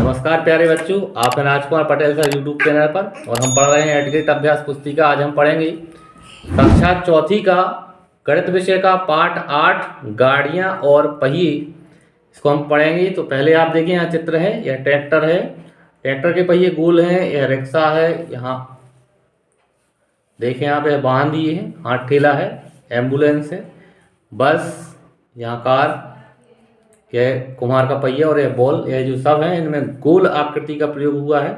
नमस्कार प्यारे बच्चों, आप हैं Rajkumar Patel sir YouTube channel पर और हम पढ़ रहे हैं एडगेट अभ्यास पुस्तिका। आज हम पढ़ेंगे कक्षा चौथी का गणित विषय का पाठ 8 गाड़ियां और पहिए। इसको हम पढ़ेंगे। तो पहले आप देखें, यहाँ चित्र है, यह ट्रैक्टर है, ट्रैक्टर के पहिए गोल हैं। यह रिक्शा है, यहाँ देखें आप, यह वाहन दिए हैं, हाथ ठेला है, एम्बुलेंस है, बस, यहाँ कार, यह कुम्हार का पहिया और यह बॉल, यह जो सब है इनमें गोल आकृति का प्रयोग हुआ है।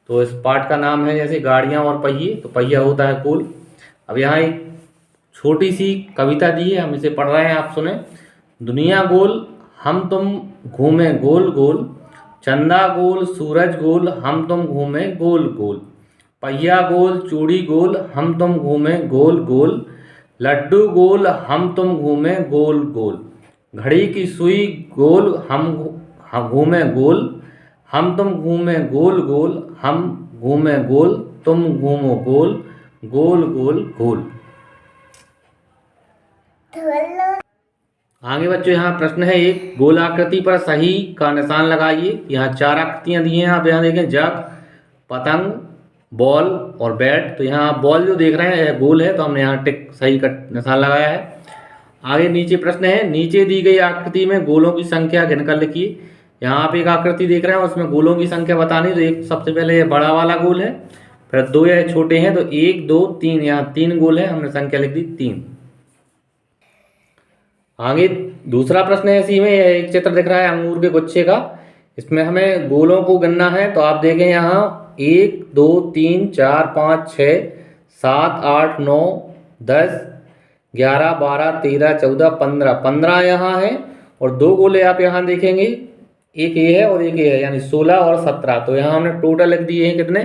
तो इस पाठ का नाम है जैसे गाड़ियां और पहिए, तो पहिया होता है गोल। अब यहाँ एक छोटी सी कविता दी है, हम इसे पढ़ रहे हैं, आप सुने। दुनिया गोल हम तुम घूमे गोल गोल, चंदा गोल सूरज गोल हम तुम घूमे गोल गोल, पहिया गोल चूड़ी गोल हम तुम घूमे गोल गोल, लड्डू गोल हम तुम घूमे गोल गोल, घड़ी की सुई गोल हम घूमे गोल, हम तुम घूमे गोल गोल, हम घूमे गोल तुम घूमो गोल, गोल गोल गोल। आगे बच्चों यहाँ प्रश्न है एक, गोल आकृति पर सही का निशान लगाइए। यहाँ 4 आकृतियां दी हैं, आप यहाँ देखें, जग, पतंग, बॉल और बैट। तो यहाँ बॉल जो देख रहे हैं यह गोल है, तो हमने यहाँ टिक सही का निशान लगाया है। आगे नीचे प्रश्न है, नीचे दी गई आकृति में गोलों की संख्या गिनकर लिखिए। यहाँ आप एक आकृति देख रहे हैं, उसमें गोलों की संख्या बतानी। तो एक सबसे पहले ये बड़ा वाला गोल है, फिर 2 या छोटे हैं, तो 1 2 3, यहाँ 3 गोल है, हमने संख्या लिख दी 3। आगे दूसरा प्रश्न है, इसी में एक चित्र दिख रहा है अंगूर के गुच्छे का, इसमें हमें गोलों को गिनना है। तो आप देखें यहाँ 1 2 3 4 5 6 7 8 9 10 11 12 13 14 15, 15 यहाँ है और 2 गोले आप यहाँ देखेंगे, एक ये है और एक ये है, यानी 16 और 17। तो यहाँ हमने टोटल लिख दिए हैं कितने,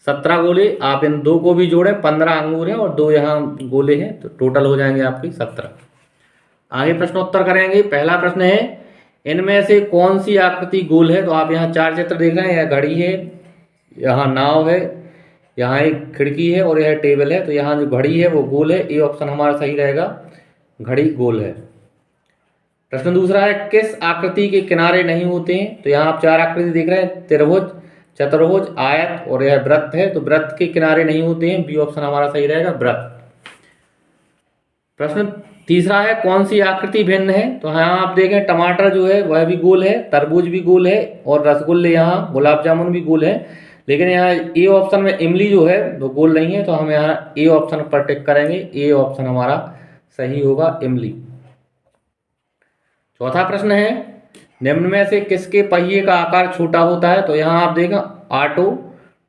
17 गोले। आप इन 2 को भी जोड़ें, 15 अंगूर हैं और 2 यहाँ गोले हैं, तो टोटल हो जाएंगे आपकी 17। आगे प्रश्नोत्तर करेंगे। पहला प्रश्न है, इनमें से कौन सी आकृति गोल है। तो आप यहाँ 4 चित्र देख रहे हैं, यह घड़ी है, यहाँ नाव है, यहाँ एक खिड़की है और यह टेबल है। तो यहाँ जो घड़ी है वो गोल है, ये ऑप्शन हमारा सही रहेगा, घड़ी गोल है। प्रश्न दूसरा है, किस आकृति के किनारे नहीं होते हैं। तो यहाँ आप 4 आकृति देख रहे हैं, त्रिभुज, चतुर्भुज, आयत और यह वृत्त है। तो वृत्त के किनारे नहीं होते हैं, बी ऑप्शन हमारा सही रहेगा, वृत्त। प्रश्न तीसरा है, कौन सी आकृति भिन्न है। तो यहाँ आप देखें, टमाटर जो है वह भी गोल है, तरबूज भी गोल है और रसगुल्ले, यहाँ गुलाब जामुन भी गोल है। लेकिन यहाँ ए ऑप्शन में इमली जो है वो गोल नहीं है, तो हम यहाँ ए ऑप्शन पर टिक करेंगे, ए ऑप्शन हमारा सही होगा, इमली। चौथा प्रश्न है, निम्न में से किसके पहिए का आकार छोटा होता है। तो यहाँ आप देखें, ऑटो,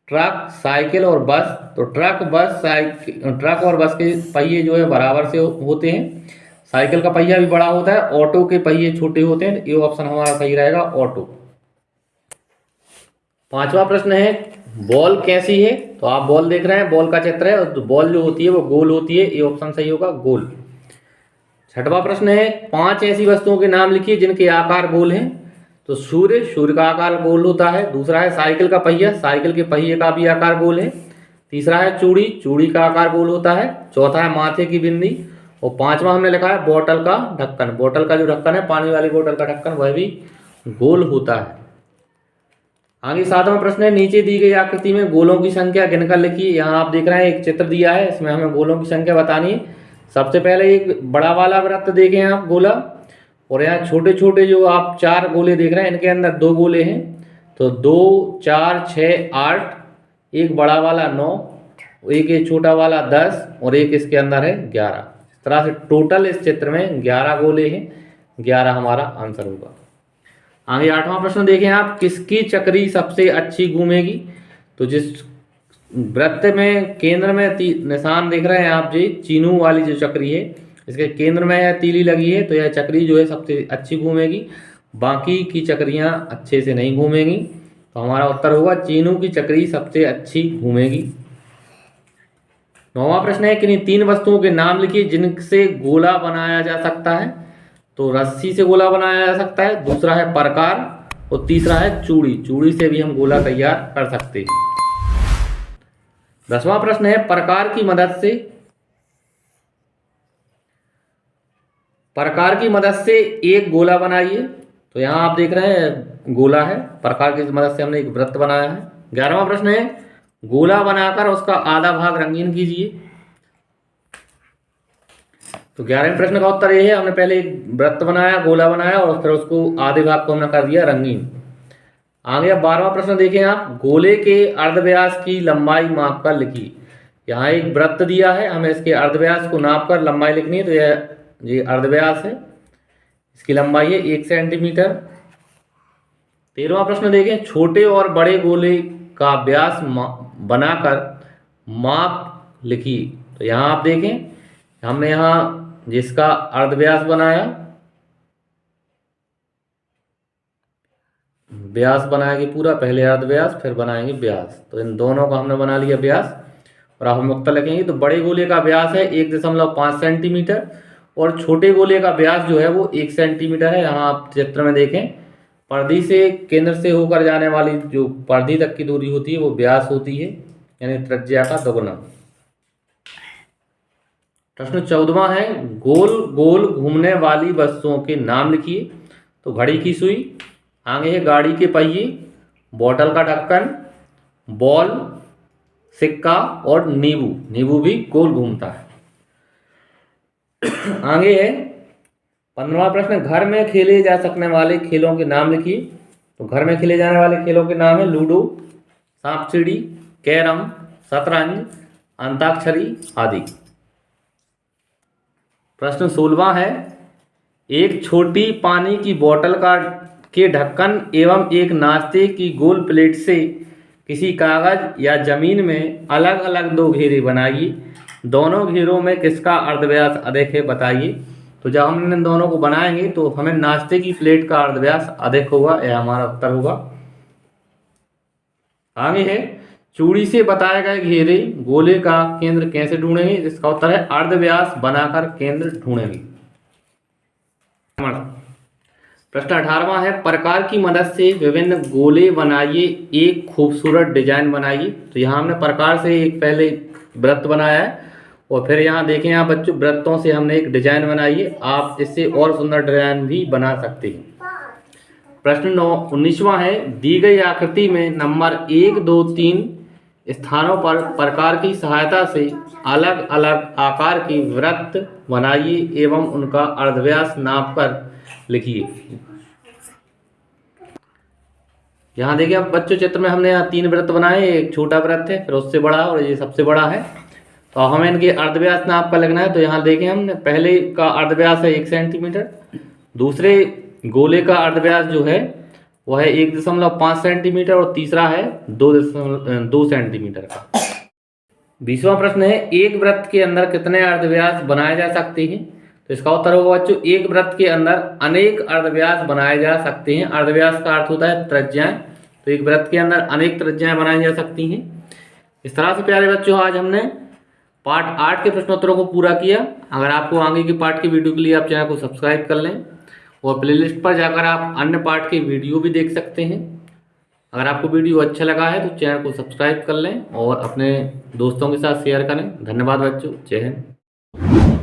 ट्रक, साइकिल और बस। तो ट्रक और बस के पहिए जो है बराबर से होते हैं, साइकिल का पहिया भी बड़ा होता है, ऑटो के पहिए छोटे होते हैं। ये ऑप्शन हमारा सही रहेगा, ऑटो। पांचवा प्रश्न है, बॉल कैसी है। तो आप बॉल देख रहे हैं, बॉल का चित्र है, तो बॉल जो होती है वो गोल होती है, ये ऑप्शन सही होगा, गोल। छठवां प्रश्न है, 5 ऐसी वस्तुओं के नाम लिखिए जिनके आकार गोल हैं। तो सूर्य का आकार गोल होता है। दूसरा है साइकिल का पहिया, साइकिल के पहिए का भी आकार गोल है। तीसरा है चूड़ी का आकार गोल होता है। चौथा है माथे की बिंदी और 5वां हमने लिखा है बोतल का ढक्कन। बोतल का जो ढक्कन है, पानी वाली बोतल का ढक्कन, वह भी गोल होता है। आगे 7वां प्रश्न है, नीचे दी गई आकृति में गोलों की संख्या गिनकर लिखिए। यहाँ आप देख रहे हैं एक चित्र दिया है, इसमें हमें गोलों की संख्या बतानी है। सबसे पहले एक बड़ा वाला वृत्त देखें आप, गोला, और यहाँ छोटे छोटे जो आप 4 गोले देख रहे हैं, इनके अंदर 2 गोले हैं। तो 2 4 6 8, एक बड़ा वाला 9, एक ये छोटा वाला 10 और एक इसके अंदर है 11। इस तरह से टोटल इस चित्र में 11 गोले हैं, 11 हमारा आंसर होगा। आगे 8वां प्रश्न देखें आप, किसकी चक्री सबसे अच्छी घूमेगी। तो जिस वृत्त में केंद्र में निशान देख रहे हैं आप जी, चीनू वाली जो चक्री है, इसके केंद्र में यह तीली लगी है, तो यह चक्री जो है सबसे अच्छी घूमेगी, बाकी की चक्रियां अच्छे से नहीं घूमेंगी। तो हमारा उत्तर होगा चीनू की चक्री सबसे अच्छी घूमेगी। 9वां प्रश्न है, किन्हीं 3 वस्तुओं के नाम लिखिए जिनसे गोला बनाया जा सकता है। तो रस्सी से गोला बनाया जा सकता है, दूसरा है प्रकार और तीसरा है चूड़ी से भी हम गोला तैयार कर सकते हैं। 10वां प्रश्न है, प्रकार की मदद से एक गोला बनाइए। तो यहाँ आप देख रहे हैं गोला है, प्रकार की मदद से हमने एक वृत्त बनाया है। 11वां प्रश्न है गोला बनाकर उसका आधा भाग रंगीन कीजिए। तो 11वें प्रश्न का उत्तर ये है, हमने पहले एक वृत्त बनाया, गोला बनाया और फिर उसको आधे भाग को हमने कर दिया रंगीन। आगे अब 12वां प्रश्न देखें आप, गोले के अर्धव्यास की लंबाई मापकर लिखिए। यहाँ एक वृत्त दिया है, हमें इसके अर्धव्यास को नापकर लंबाई लिखनी है। तो ये अर्धव्यास है, इसकी लंबाई है 1 सेंटीमीटर। 13वां प्रश्न देखें, छोटे और बड़े गोले का व्यास बनाकर माप लिखिए। तो यहाँ आप देखें, हमने यहाँ जिसका अर्धव्यास बनाया, व्यास बनाएंगे पूरा, पहले अर्धव्यास फिर बनाएंगे व्यास। तो इन दोनों का हमने बना लिया व्यास और अब हम उत्तर लिखेंगे। तो बड़े गोले का व्यास है 1.5 सेंटीमीटर और छोटे गोले का व्यास जो है वो 1 सेंटीमीटर है। यहाँ आप चित्र में देखें, परिधि से केंद्र से होकर जाने वाली जो परिधि तक की दूरी होती है वो व्यास होती है, यानी त्रिज्या का दोगुना। प्रश्न 14वां है गोल गोल घूमने वाली वस्तुओं के नाम लिखिए। तो घड़ी की सुई, आगे है गाड़ी के पहिए, बोतल का ढक्कन, बॉल, सिक्का और नींबू। नींबू भी गोल घूमता है। आगे है 15वां प्रश्न, घर में खेले जा सकने वाले खेलों के नाम लिखिए। तो घर में खेले जाने वाले खेलों के नाम है लूडो, सांप सीढ़ी, कैरम, शतरंज, अंताक्षरी आदि। प्रश्न 16वां है एक छोटी पानी की बोतल के ढक्कन एवं एक नाश्ते की गोल प्लेट से किसी कागज या जमीन में अलग अलग 2 घेरे बनाइए। दोनों घेरों में किसका अर्धव्यास अधिक है बताइए। तो जब हम इन दोनों को बनाएंगे तो हमें नाश्ते की प्लेट का अर्धव्यास अधिक होगा, यह हमारा उत्तर होगा। आगे है चूड़ी से बताए गए घेरे गोले का केंद्र कैसे ढूंढेंगे। इसका उत्तर है अर्धव्यास बनाकर केंद्र ढूंढेंगे। प्रश्न 18वां है प्रकार की मदद से विभिन्न गोले बनाइए, एक खूबसूरत डिजाइन बनाइए। तो यहाँ हमने प्रकार से एक पहले वृत्त बनाया है और फिर यहाँ देखें आप बच्चों, वृत्तों से हमने एक डिजाइन बनाई है। आप इससे और सुंदर डिजाइन भी बना सकते हैं। प्रश्न 19वां है दी गई आकृति में नंबर 1, 2, 3 स्थानों पर प्रकार की सहायता से अलग अलग आकार की वृत्त बनाइए एवं उनका अर्धव्यास नापकर लिखिए। यहाँ देखिए आप बच्चों, चित्र में हमने यहाँ 3 वृत्त बनाए, एक छोटा वृत्त है, फिर उससे बड़ा और ये सबसे बड़ा है। तो हमें इनके अर्धव्यास नाप का लिखना है। तो यहाँ देखें, हमने पहले का अर्धव्यास है 1 सेंटीमीटर, दूसरे गोले का अर्धव्यास जो है वह है 1.5 सेंटीमीटर और तीसरा है 2 सेंटीमीटर का। 20वां प्रश्न है एक वृत्त के अंदर कितने अर्धव्यास बनाए जा सकते हैं। तो इसका उत्तर होगा बच्चों, एक वृत्त के अंदर अनेक अर्धव्यास बनाए जा सकते हैं। अर्धव्यास का अर्थ होता है त्रिज्याएं, तो एक वृत्त के अंदर अनेक त्रिज्याएं बनाई जा सकती हैं। इस तरह से प्यारे बच्चों आज हमने पार्ट 8 के प्रश्नोत्तरों को पूरा किया। अगर आपको आगे के पार्ट की वीडियो के लिए आप चैनल को सब्सक्राइब कर लें और प्लेलिस्ट पर जाकर आप अन्य पार्ट के वीडियो भी देख सकते हैं। अगर आपको वीडियो अच्छा लगा है तो चैनल को सब्सक्राइब कर लें और अपने दोस्तों के साथ शेयर करें। धन्यवाद बच्चों, जय हिंद।